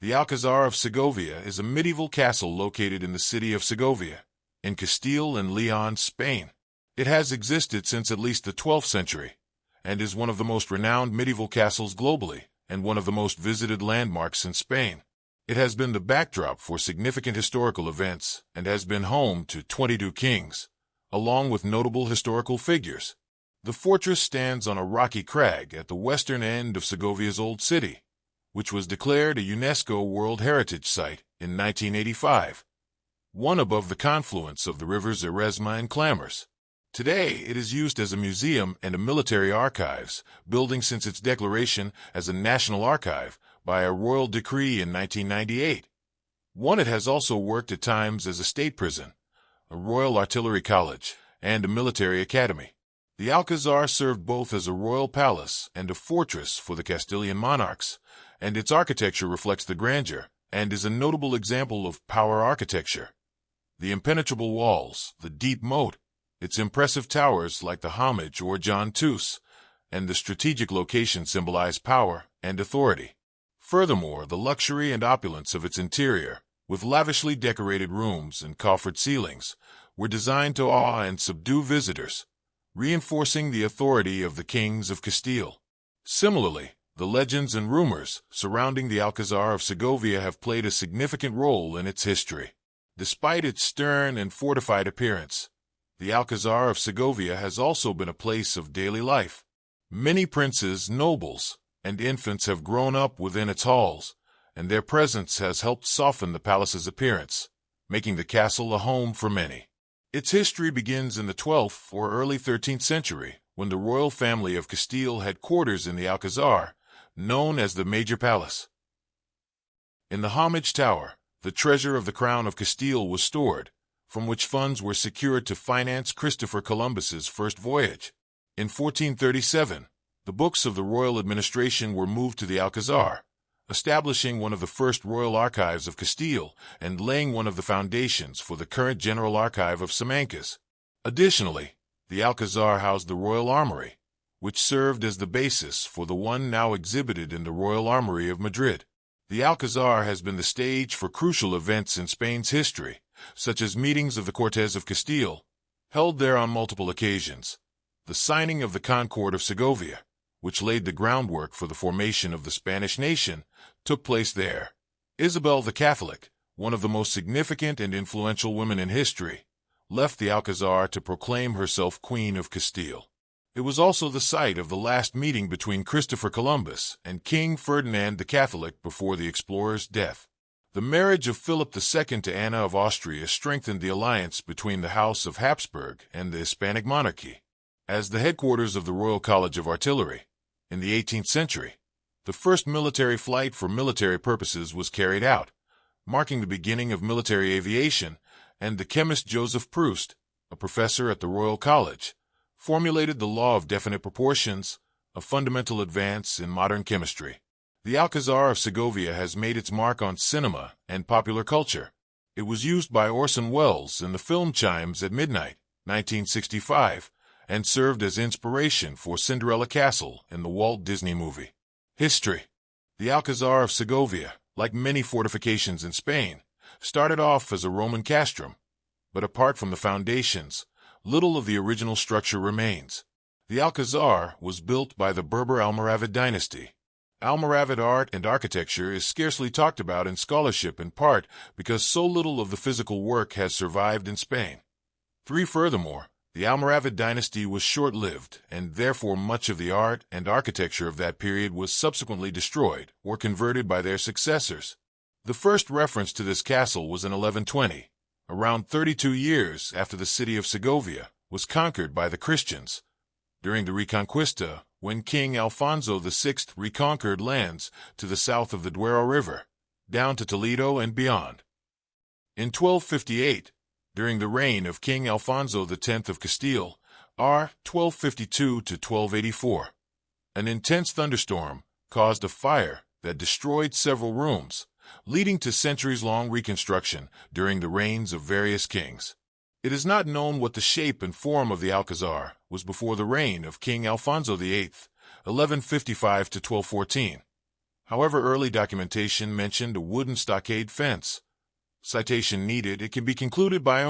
The Alcazar of Segovia is a medieval castle located in the city of Segovia, in Castile and Leon, Spain. It has existed since at least the 12th century, and is one of the most renowned medieval castles globally, and one of the most visited landmarks in Spain. It has been the backdrop for significant historical events, and has been home to 22 kings, along with notable historical figures. The fortress stands on a rocky crag at the western end of Segovia's old city, which was declared a UNESCO World Heritage Site in 1985, one above the confluence of the rivers Eresma and Clamars. Today, it is used as a museum and a military archives building since its declaration as a national archive by a royal decree in 1998. It has also worked at times as a state prison, a royal artillery college, and a military academy. The Alcazar served both as a royal palace and a fortress for the Castilian monarchs, and its architecture reflects the grandeur and is a notable example of power architecture. The impenetrable walls, the deep moat, its impressive towers like the Homage or John Tus, and the strategic location symbolize power and authority. Furthermore, the luxury and opulence of its interior, with lavishly decorated rooms and coffered ceilings, were designed to awe and subdue visitors, reinforcing the authority of the kings of Castile. Similarly, the legends and rumors surrounding the Alcazar of Segovia have played a significant role in its history. Despite its stern and fortified appearance, the Alcazar of Segovia has also been a place of daily life. Many princes, nobles, and infants have grown up within its halls, and their presence has helped soften the palace's appearance, making the castle a home for many. Its history begins in the 12th or early 13th century, when the royal family of Castile had quarters in the Alcazar, known as the Major Palace. In the Homage Tower, the treasure of the Crown of Castile was stored, from which funds were secured to finance Christopher Columbus's first voyage. In 1437, the books of the royal administration were moved to the Alcazar, establishing one of the first royal archives of Castile and laying one of the foundations for the current General Archive of Simancas. Additionally, the Alcazar housed the Royal Armory, which served as the basis for the one now exhibited in the Royal Armory of Madrid. The Alcazar has been the stage for crucial events in Spain's history, such as meetings of the Cortes of Castile, held there on multiple occasions, the signing of the Concord of Segovia, which laid the groundwork for the formation of the Spanish nation, took place there. Isabel the Catholic, one of the most significant and influential women in history, left the Alcazar to proclaim herself Queen of Castile. It was also the site of the last meeting between Christopher Columbus and King Ferdinand the Catholic before the explorer's death. The marriage of Philip II to Anna of Austria strengthened the alliance between the House of Habsburg and the Hispanic monarchy. As the headquarters of the Royal College of Artillery, in the 18th century, the first military flight for military purposes was carried out, marking the beginning of military aviation, and the chemist Joseph Proust, a professor at the Royal College, formulated the law of definite proportions, a fundamental advance in modern chemistry. The Alcazar of Segovia has made its mark on cinema and popular culture. It was used by Orson Welles in the film Chimes at Midnight, 1965, and served as inspiration for Cinderella Castle in the Walt Disney movie. History. The Alcazar of Segovia, like many fortifications in Spain, started off as a Roman castrum, but apart from the foundations, little of the original structure remains. The Alcazar was built by the Berber Almoravid dynasty. Almoravid art and architecture is scarcely talked about in scholarship in part because so little of the physical work has survived in Spain. Furthermore, the Almoravid dynasty was short-lived, and therefore much of the art and architecture of that period was subsequently destroyed or converted by their successors. The first reference to this castle was in 1120, around 32 years after the city of Segovia was conquered by the Christians. During the Reconquista, when King Alfonso VI reconquered lands to the south of the Duero River, down to Toledo and beyond. In 1258, during the reign of King Alfonso X of Castile, r. 1252 to 1284, an intense thunderstorm caused a fire that destroyed several rooms, leading to centuries-long reconstruction during the reigns of various kings. It is not known what the shape and form of the Alcazar was before the reign of King Alfonso VIII, 1155 to 1214. However, early documentation mentioned a wooden stockade fence. Citation needed. It can be concluded by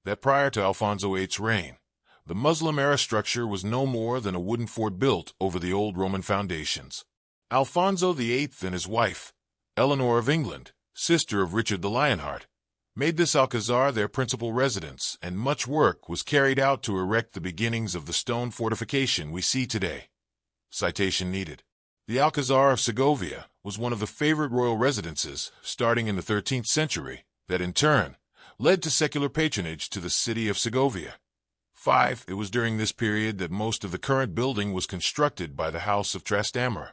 that prior to Alfonso VIII's reign, the Muslim-era structure was no more than a wooden fort built over the old Roman foundations. Alfonso VIII and his wife, Eleanor of England, sister of Richard the Lionheart, made this Alcazar their principal residence, and much work was carried out to erect the beginnings of the stone fortification we see today. Citation needed. The Alcazar of Segovia was one of the favorite royal residences, starting in the 13th century, that in turn led to secular patronage to the city of Segovia. 5. It was during this period that most of the current building was constructed by the House of Trastamara.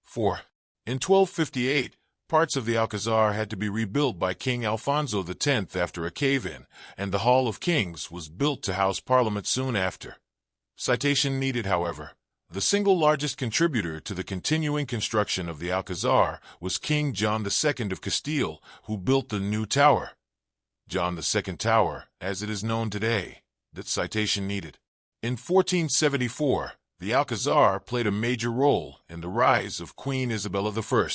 4. In 1258, parts of the Alcazar had to be rebuilt by King Alfonso X after a cave-in, and the Hall of Kings was built to house Parliament soon after. Citation needed, however. The single largest contributor to the continuing construction of the Alcazar was King John II of Castile, who built the new tower. John II Tower, as it is known today. That citation needed. In 1474, the Alcazar played a major role in the rise of Queen Isabella I.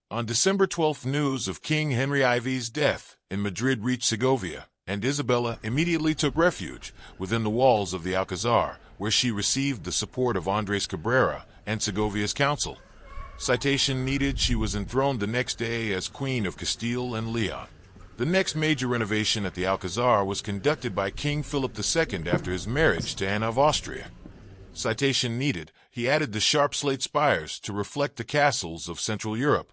On December 12, news of King Henry IV's death in Madrid reached Segovia, and Isabella immediately took refuge within the walls of the Alcazar, where she received the support of Andres Cabrera and Segovia's council. Citation needed. She was enthroned the next day as Queen of Castile and Leon. The next major renovation at the Alcazar was conducted by King Philip II after his marriage to Anne of Austria. Citation needed. He added the sharp slate spires to reflect the castles of Central Europe.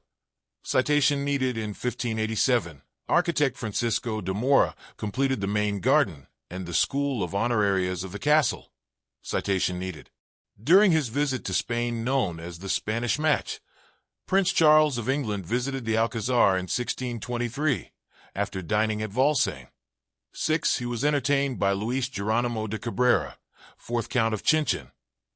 Citation needed. In 1587, architect Francisco de Mora completed the main garden and the school of honor areas of the castle. Citation needed. During his visit to Spain, known as the Spanish Match, Prince Charles of England visited the Alcazar in 1623. After dining at Valsayn. 6. He was entertained by Luis Geronimo de Cabrera, 4th Count of Chinchon,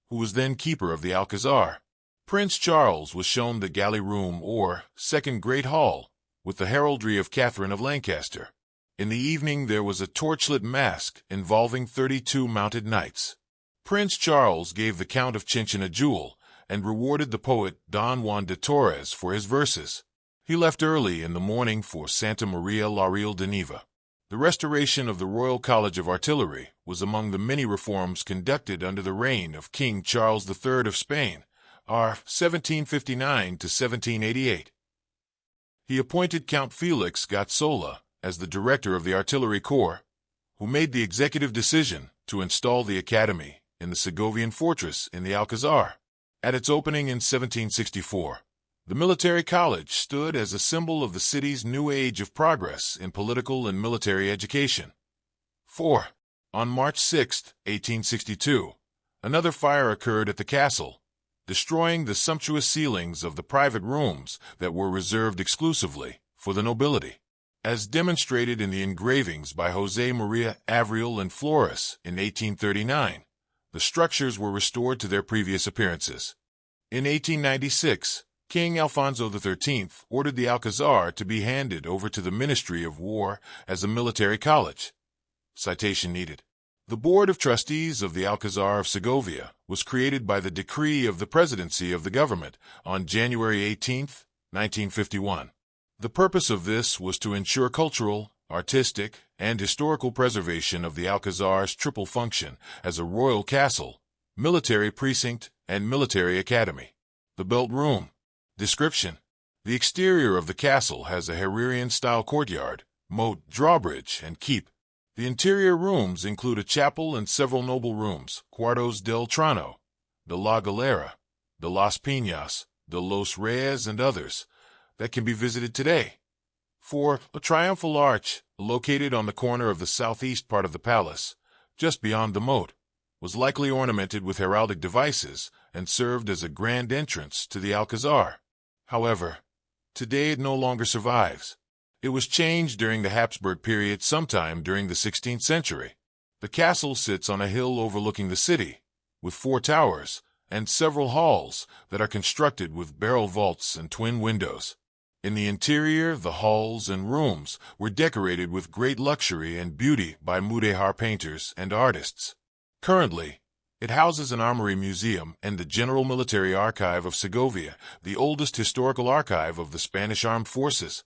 who was then keeper of the Alcazar. Prince Charles was shown the galley room, or Second Great Hall, with the heraldry of Catherine of Lancaster. In the evening there was a torchlit masque involving 32 mounted knights. Prince Charles gave the Count of Chinchon a jewel and rewarded the poet Don Juan de Torres for his verses. He left early in the morning for Santa Maria la Real de Neva. The restoration of the Royal College of Artillery was among the many reforms conducted under the reign of King Charles III of Spain, r. 1759 to 1788. He appointed Count Felix Gazzola as the director of the Artillery Corps, who made the executive decision to install the academy in the Segovian fortress in the Alcazar. At its opening in 1764, the military college stood as a symbol of the city's new age of progress in political and military education. 4. On March 6, 1862, another fire occurred at the castle, destroying the sumptuous ceilings of the private rooms that were reserved exclusively for the nobility. As demonstrated in the engravings by José María Avril and Flores in 1839, the structures were restored to their previous appearances. In 1896, King Alfonso XIII ordered the Alcazar to be handed over to the Ministry of War as a military college. Citation needed. The Board of Trustees of the Alcazar of Segovia was created by the decree of the Presidency of the government on January 18, 1951. The purpose of this was to ensure cultural, artistic, and historical preservation of the Alcazar's triple function as a royal castle, military precinct, and military academy. The Belt Room. Description. The exterior of the castle has a Herrerian-style courtyard, moat, drawbridge, and keep. The interior rooms include a chapel and several noble rooms, Cuartos del Trono, de la Galera, de las Piñas, de los Reyes, and others, that can be visited today. 4. A triumphal arch, located on the corner of the southeast part of the palace, just beyond the moat, was likely ornamented with heraldic devices and served as a grand entrance to the Alcazar. However, today it no longer survives. It was changed during the Habsburg period sometime during the 16th century. The castle sits on a hill overlooking the city, with 4 towers and several halls that are constructed with barrel vaults and twin windows. In the interior, the halls and rooms were decorated with great luxury and beauty by Mudéjar painters and artists. Currently, It houses an armory museum and the General Military Archive of Segovia, the oldest historical archive of the Spanish Armed Forces.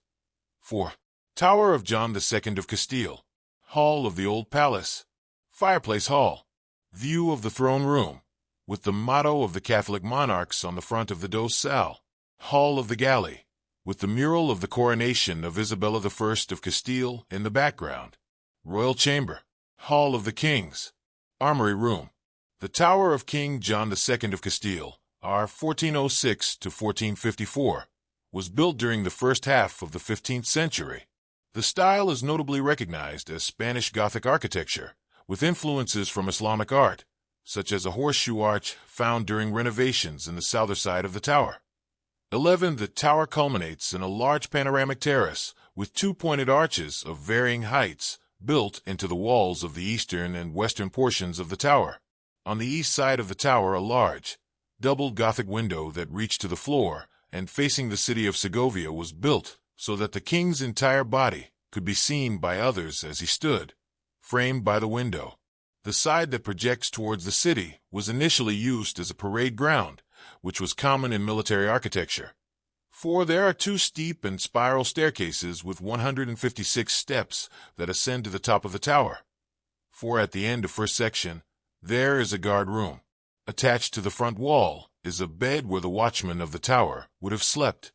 4. Tower of John II of Castile. Hall of the Old Palace. Fireplace Hall. View of the throne room, with the motto of the Catholic monarchs on the front of the dos Sal. Hall of the Galley, with the mural of the coronation of Isabella I of Castile in the background. Royal Chamber. Hall of the Kings. Armory Room. The Tower of King John II of Castile, R. 1406 to 1454, was built during the first half of the 15th century. The style is notably recognized as Spanish Gothic architecture, with influences from Islamic art, such as a horseshoe arch found during renovations in the southern side of the tower. 11. The tower culminates in a large panoramic terrace with two pointed arches of varying heights built into the walls of the eastern and western portions of the tower. On the east side of the tower, a large, double Gothic window that reached to the floor and facing the city of Segovia was built so that the king's entire body could be seen by others as he stood, framed by the window. The side that projects towards the city was initially used as a parade ground, which was common in military architecture. 4. There are two steep and spiral staircases with 156 steps that ascend to the top of the tower. 4. At the end of first section, there is a guard room. Attached to the front wall is a bed where the watchman of the tower would have slept.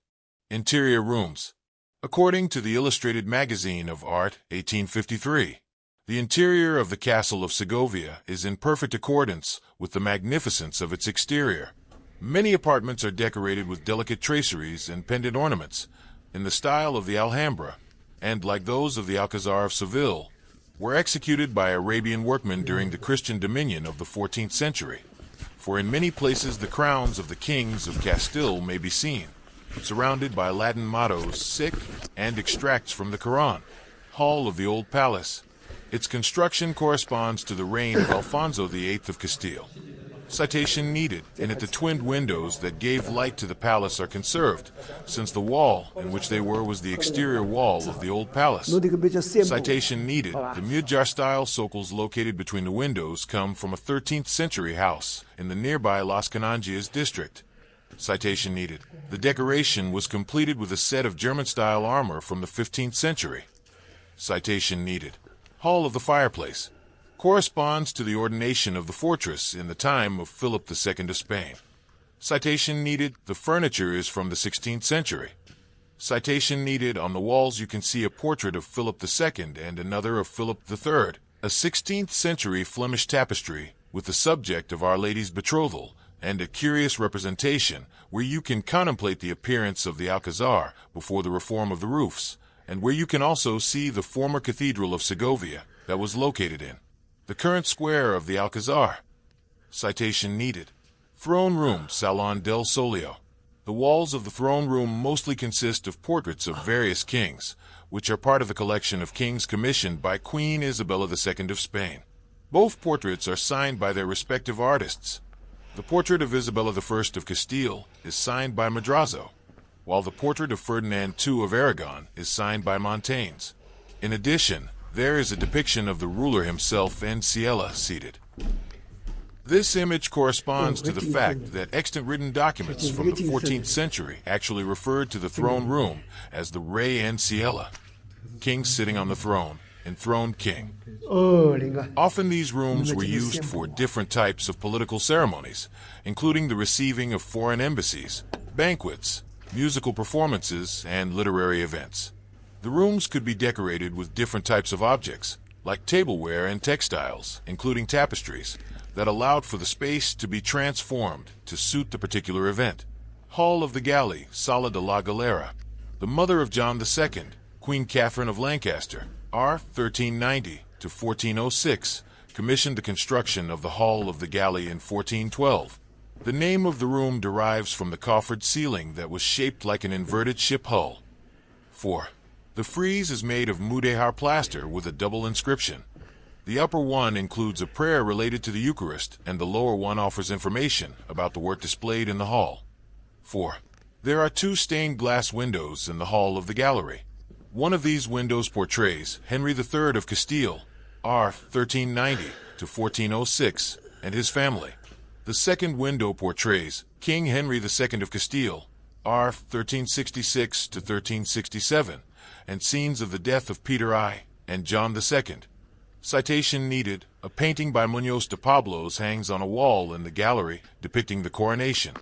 Interior rooms. According to the Illustrated Magazine of Art, 1853, the interior of the castle of Segovia is in perfect accordance with the magnificence of its exterior. Many apartments are decorated with delicate traceries and pendant ornaments, in the style of the Alhambra, and, like those of the Alcazar of Seville, were executed by Arabian workmen during the Christian dominion of the 14th century. For in many places the crowns of the kings of Castile may be seen, surrounded by Latin mottos, sic, and extracts from the Quran. Hall of the Old Palace. Its construction corresponds to the reign of Alfonso VIII of Castile. Citation needed. In it the twinned windows that gave light to the palace are conserved, since the wall in which they were was the exterior wall of the old palace. Citation needed. The Mujar-style socles located between the windows come from a 13th century house in the nearby Las Canongias district. Citation needed. The decoration was completed with a set of German-style armor from the 15th century. Citation needed. Hall of the Fireplace. Corresponds to the ordination of the fortress in the time of Philip II of Spain. Citation needed. The furniture is from the 16th century. Citation needed. On the walls you can see a portrait of Philip II and another of Philip III, a 16th century Flemish tapestry with the subject of Our Lady's betrothal, and a curious representation where you can contemplate the appearance of the Alcazar before the reform of the roofs, and where you can also see the former cathedral of Segovia that was located in the current square of the Alcazar. Citation needed. Throne Room, Salon del Solio. The walls of the throne room mostly consist of portraits of various kings, which are part of the collection of kings commissioned by Queen Isabella II of Spain. Both portraits are signed by their respective artists. The portrait of Isabella I of Castile is signed by Madrazo, while the portrait of Ferdinand II of Aragon is signed by Montaigne. In addition, there is a depiction of the ruler himself and Ciela seated. This image corresponds to the fact that extant written documents from the 14th century actually referred to the throne room as the Rey and Ciela, king sitting on the throne, enthroned king. Often these rooms were used for different types of political ceremonies, including the receiving of foreign embassies, banquets, musical performances, and literary events. The rooms could be decorated with different types of objects, like tableware and textiles, including tapestries, that allowed for the space to be transformed to suit the particular event. Hall of the Galley, Sala de la Galera. The mother of John II, Queen Catherine of Lancaster, R. 1390 to 1406, commissioned the construction of the Hall of the Galley in 1412. The name of the room derives from the coffered ceiling that was shaped like an inverted ship hull. 4. The frieze is made of mudéjar plaster with a double inscription. The upper one includes a prayer related to the Eucharist, and the lower one offers information about the work displayed in the hall. 4. There are two stained glass windows in the hall of the gallery. One of these windows portrays Henry III of Castile, R. 1390 to 1406, and his family. The second window portrays King Henry II of Castile, r. 1366 to 1367, and scenes of the death of Peter I and John II. Citation needed. A painting by Muñoz de Pablos hangs on a wall in the gallery depicting the coronation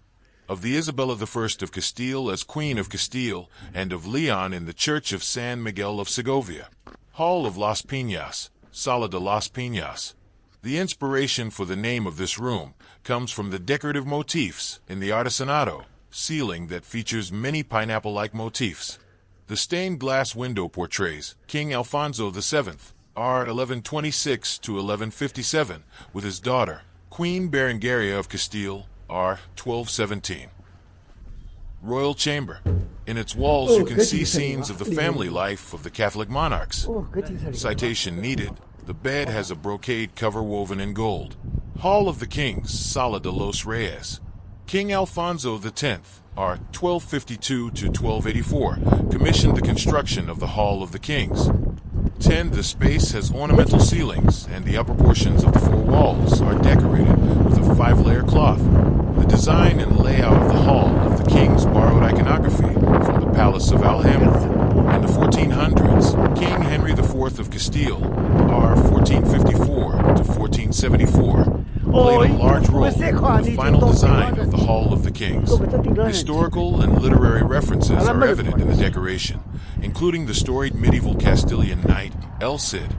of the Isabella I of Castile as Queen of Castile and of Leon in the Church of San Miguel of Segovia. Hall of Las Piñas, Sala de las Piñas. The inspiration for the name of this room comes from the decorative motifs in the artisanato ceiling that features many pineapple-like motifs. The stained glass window portrays King Alfonso VII, r. 1126 to 1157, with his daughter, Queen Berengaria of Castile, r. 1217. Royal Chamber. In its walls you can see scenes of the family life of the Catholic monarchs. Citation needed. The bed has a brocade cover woven in gold. Hall of the Kings, Sala de los Reyes. King Alfonso X, r. 1252 to 1284, commissioned the construction of the Hall of the Kings. 10. The space has ornamental ceilings, and the upper portions of the four walls are decorated with a 5-layer cloth. The design and layout of the Hall of the Kings borrowed iconography from the Palace of Alhambra. In the 1400s, King Henry IV of Castile, r. 1454 to 1474, played a large role in the final design of the Hall of the Kings. Historical and literary references are evident in the decoration, including the storied medieval Castilian knight, El Cid.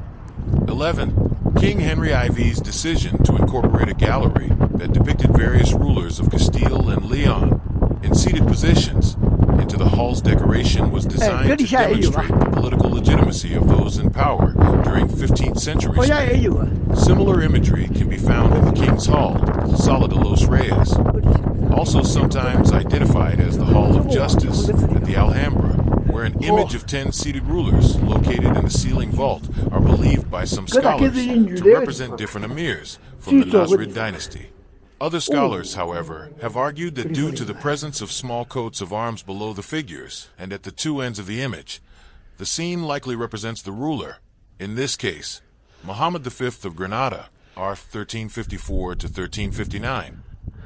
11. King Henry IV's decision to incorporate a gallery that depicted various rulers of Castile and Leon in seated positions into the hall's decoration was designed to demonstrate the political legitimacy of those in power during 15th century Spain. Similar imagery can be found in the King's Hall, Sala de los Reyes, also sometimes identified as the Hall of Justice at the Alhambra, where an image of 10 seated rulers located in the ceiling vault are believed by some scholars to represent different emirs from the Nasrid dynasty. Other scholars, however, have argued that due to the presence of small coats of arms below the figures and at the two ends of the image, the scene likely represents the ruler, in this case, Muhammad V of Granada, r. 1354 to 1359,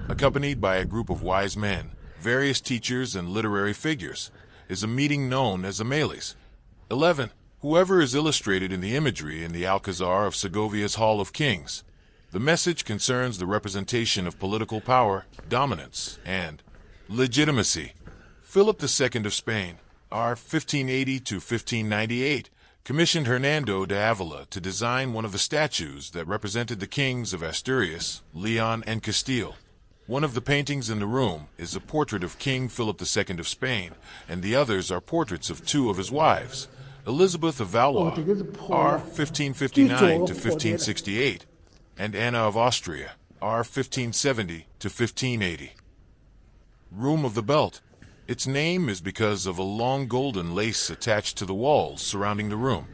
accompanied by a group of wise men, various teachers, and literary figures, is a meeting known as a Mejlis. 11. Whoever is illustrated in the imagery in the Alcazar of Segovia's Hall of Kings. The message concerns the representation of political power, dominance, and legitimacy. Philip II of Spain, r. 1580 to 1598, commissioned Hernando de Avila to design one of the statues that represented the kings of Asturias, Leon, and Castile. One of the paintings in the room is a portrait of King Philip II of Spain, and the others are portraits of two of his wives, Elizabeth of Valois, r. 1559 to 1568, and Anna of Austria, r. 1570 to 1580. Room of the Belt. Its name is because of a long golden lace attached to the walls surrounding the room.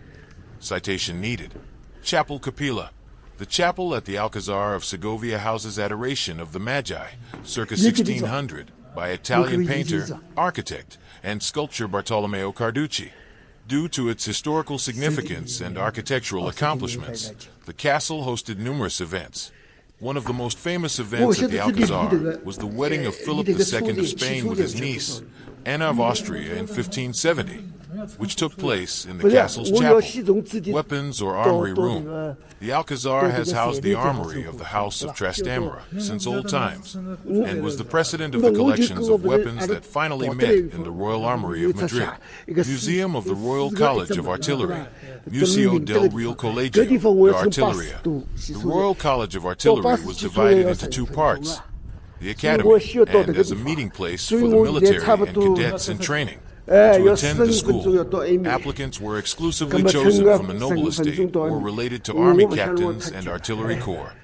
Citation needed. Chapel Capilla. The chapel at the Alcazar of Segovia houses Adoration of the Magi, circa 1600, by Italian painter, architect, and sculptor Bartolomeo Carducci. Due to its historical significance and architectural accomplishments, the castle hosted numerous events. One of the most famous events at the Alcazar was the wedding of Philip II of Spain with his niece, Anna of Austria, in 1570, which took place in the castle's chapel, weapons or armory room. The Alcazar has housed the armory of the House of Trastamara since old times, and was the precedent of the collections of weapons that finally met in the Royal Armory of Madrid. Museum of the Royal College of Artillery, Museo del Real Colegio de Artilleria. The Royal College of Artillery was divided into two parts, the academy, and as a meeting place for the military and cadets in training. To attend the school, applicants were exclusively chosen from the noble estate or related to army captains and artillery corps.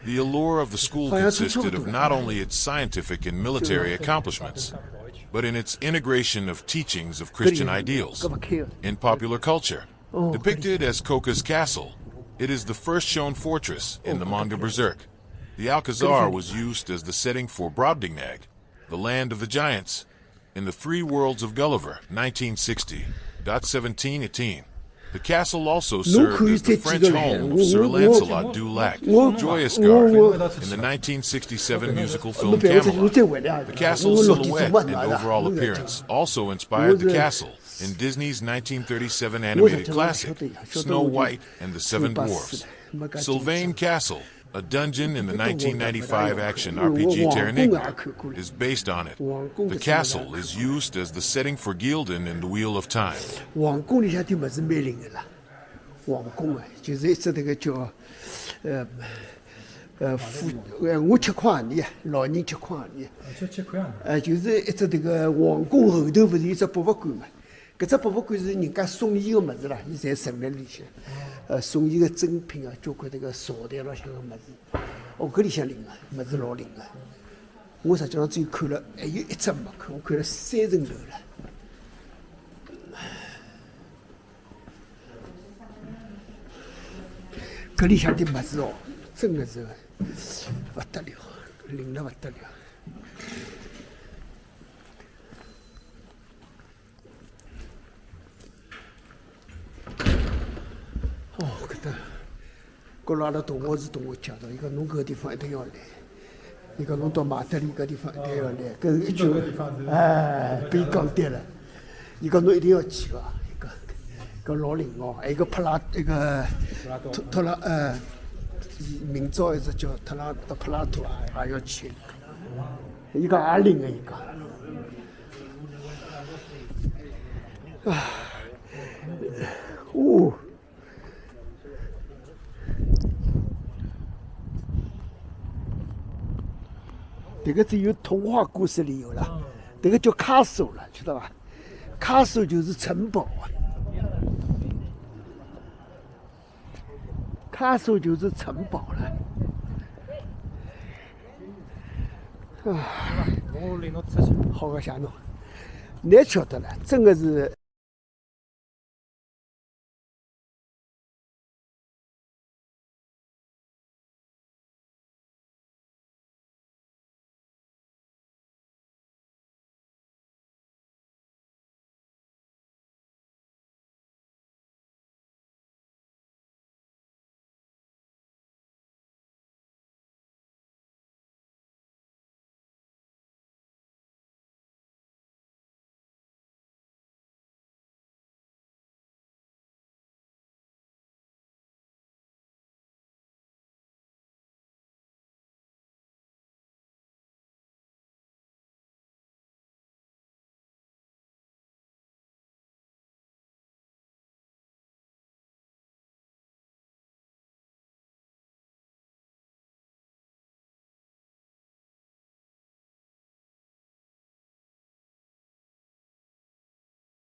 The allure of the school consisted of not only its scientific and military accomplishments, but in its integration of teachings of Christian ideals. In popular culture, depicted as Koka's castle, it is the first shown fortress in the manga Berserk. The Alcazar was used as the setting for Brobdingnag, the land of the giants, in the Three Worlds of Gulliver, 1960, 1718. The castle also served as the French home of Sir Lancelot du Lac, Joyous Garde, in the 1967 musical film Camelot. The castle's silhouette and overall appearance also inspired the castle in Disney's 1937 animated classic, Snow White and the Seven Dwarfs. Sylvain Castle, a dungeon in the 1995 action RPG Terranigma, is based on it. The castle is used as the setting for Gildan in The Wheel of Time. 皇宫里向的物事蛮灵的啦，皇宫啊，就是一只那个叫我吃块泥，老人吃块泥。吃块泥。就是一只这个皇宫后头不是有只博物馆嘛？搿只博物馆是人家送伊个物事啦，伊侪存辣里向。送伊个珍品啊，交关这个朝代老向个物事。哦，搿里向灵个，物事老灵个。我实际上只有看了，还有一只没看，我看了3层楼了。搿里向的物事哦，真的是不得了，灵得不得了。哦，搿搭，搿拉阿拉同学是同学介绍，伊讲侬搿个地方一定要来，伊讲侬到马德里搿地方一定要来，搿是一句，被讲对了，伊讲侬一定要去个，伊讲搿老灵哦，还有个一个特拉明朝一只叫特拉普拉图也要去，伊讲也灵个，伊讲，哦。这个只有童话故事里有了，这个叫卡索了，知道吧？卡索就是城堡啊，卡索就是城堡了。啊，我领侬出去，好个吓侬，难晓得了，真的是。